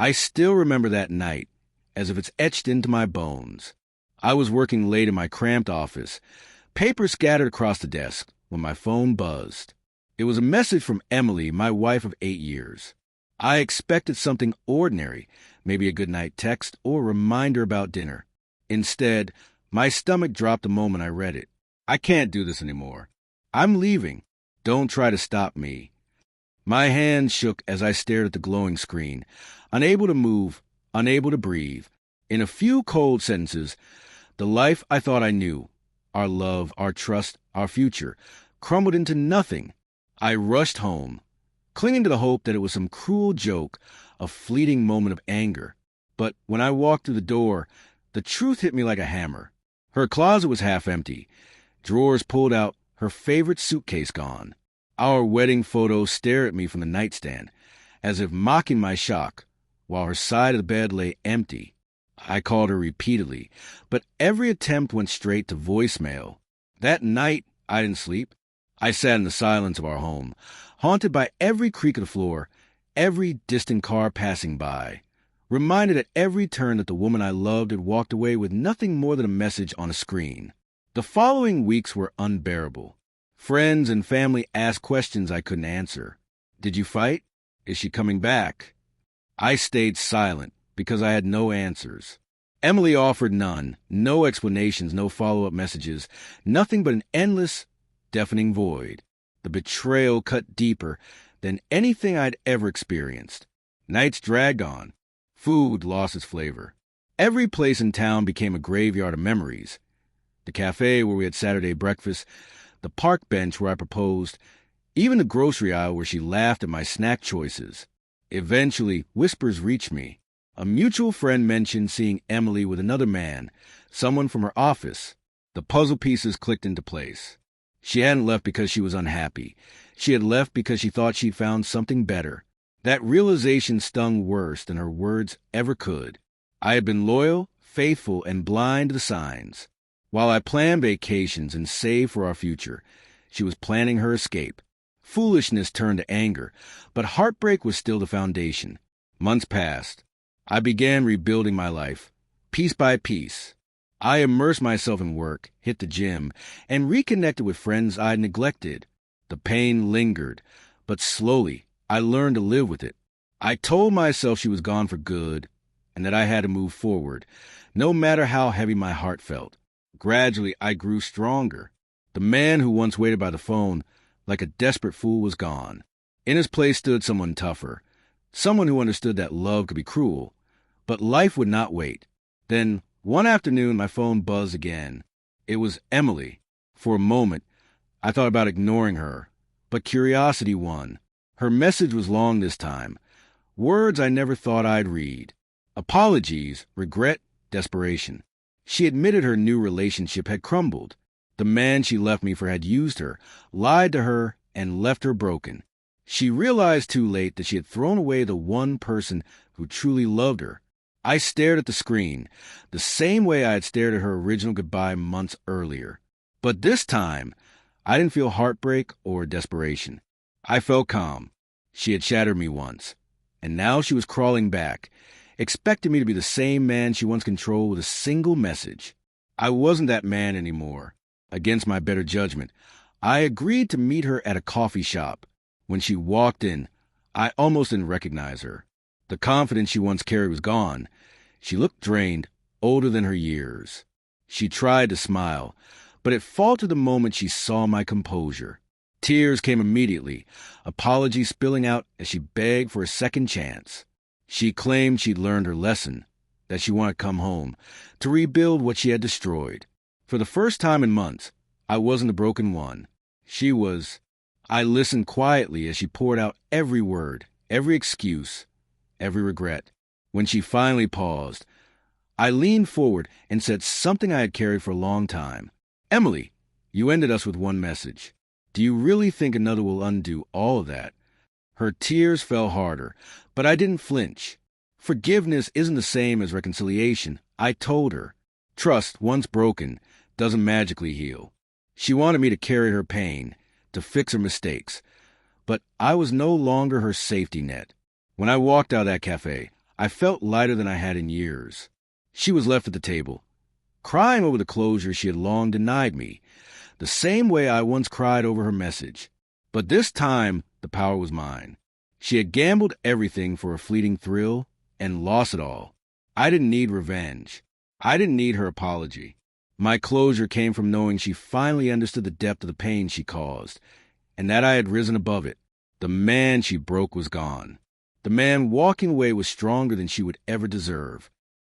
I still remember that night, as if it's etched into my bones. I was working late in my cramped office, papers scattered across the desk, when my phone buzzed. It was a message from Emily, my wife of 8 years. I expected something ordinary, maybe a goodnight text or a reminder about dinner. Instead, my stomach dropped the moment I read it. I can't do this anymore. I'm leaving. Don't try to stop me. My hands shook as I stared at the glowing screen, unable to move, unable to breathe. In a few cold sentences, the life I thought I knew, our love, our trust, our future, crumbled into nothing. I rushed home, clinging to the hope that it was some cruel joke, a fleeting moment of anger. But when I walked through the door, the truth hit me like a hammer. Her closet was half empty, drawers pulled out, her favorite suitcase gone. Our wedding photos stared at me from the nightstand, as if mocking my shock, while her side of the bed lay empty. I called her repeatedly, but every attempt went straight to voicemail. That night, I didn't sleep. I sat in the silence of our home, haunted by every creak of the floor, every distant car passing by, reminded at every turn that the woman I loved had walked away with nothing more than a message on a screen. The following weeks were unbearable. Friends and family asked questions I couldn't answer. Did you fight? Is she coming back? I stayed silent because I had no answers. Emily offered none, no explanations, no follow-up messages, nothing but an endless, deafening void. The betrayal cut deeper than anything I'd ever experienced. Nights dragged on. Food lost its flavor. Every place in town became a graveyard of memories. The cafe where we had Saturday breakfast, the park bench where I proposed, even the grocery aisle where she laughed at my snack choices. Eventually, whispers reached me. A mutual friend mentioned seeing Emily with another man, someone from her office. The puzzle pieces clicked into place. She hadn't left because she was unhappy. She had left because she thought she'd found something better. That realization stung worse than her words ever could. I had been loyal, faithful, and blind to the signs. While I planned vacations and saved for our future, she was planning her escape. Foolishness turned to anger, but heartbreak was still the foundation. Months passed. I began rebuilding my life, piece by piece. I immersed myself in work, hit the gym, and reconnected with friends I'd neglected. The pain lingered, but slowly I learned to live with it. I told myself she was gone for good, and that I had to move forward, no matter how heavy my heart felt. Gradually, I grew stronger. The man who once waited by the phone, like a desperate fool, was gone. In his place stood someone tougher, someone who understood that love could be cruel, but life would not wait. Then, one afternoon, my phone buzzed again. It was Emily. For a moment, I thought about ignoring her, but curiosity won. Her message was long this time, words I never thought I'd read. Apologies, regret, desperation. She admitted her new relationship had crumbled. The man she left me for had used her, lied to her, and left her broken. She realized too late that she had thrown away the one person who truly loved her. I stared at the screen, the same way I had stared at her original goodbye months earlier. But this time, I didn't feel heartbreak or desperation. I felt calm. She had shattered me once, and now she was crawling back, expecting me to be the same man she once controlled with a single message. I wasn't that man anymore. Against my better judgment, I agreed to meet her at a coffee shop. When she walked in, I almost didn't recognize her. The confidence she once carried was gone. She looked drained, older than her years. She tried to smile, but it faltered the moment she saw my composure. Tears came immediately, apologies spilling out as she begged for a second chance. She claimed she'd learned her lesson, that she wanted to come home, to rebuild what she had destroyed. For the first time in months, I wasn't the broken one. She was. I listened quietly as she poured out every word, every excuse, every regret. When she finally paused, I leaned forward and said something I had carried for a long time. Emily, you ended us with one message. Do you really think another will undo all of that? Her tears fell harder, but I didn't flinch. Forgiveness isn't the same as reconciliation, I told her. Trust, once broken, doesn't magically heal. She wanted me to carry her pain, to fix her mistakes. But I was no longer her safety net. When I walked out of that cafe, I felt lighter than I had in years. She was left at the table, crying over the closure she had long denied me, the same way I once cried over her message. But this time, the power was mine. She had gambled everything for a fleeting thrill and lost it all. I didn't need revenge. I didn't need her apology. My closure came from knowing she finally understood the depth of the pain she caused, and that I had risen above it. The man she broke was gone. The man walking away was stronger than she would ever deserve.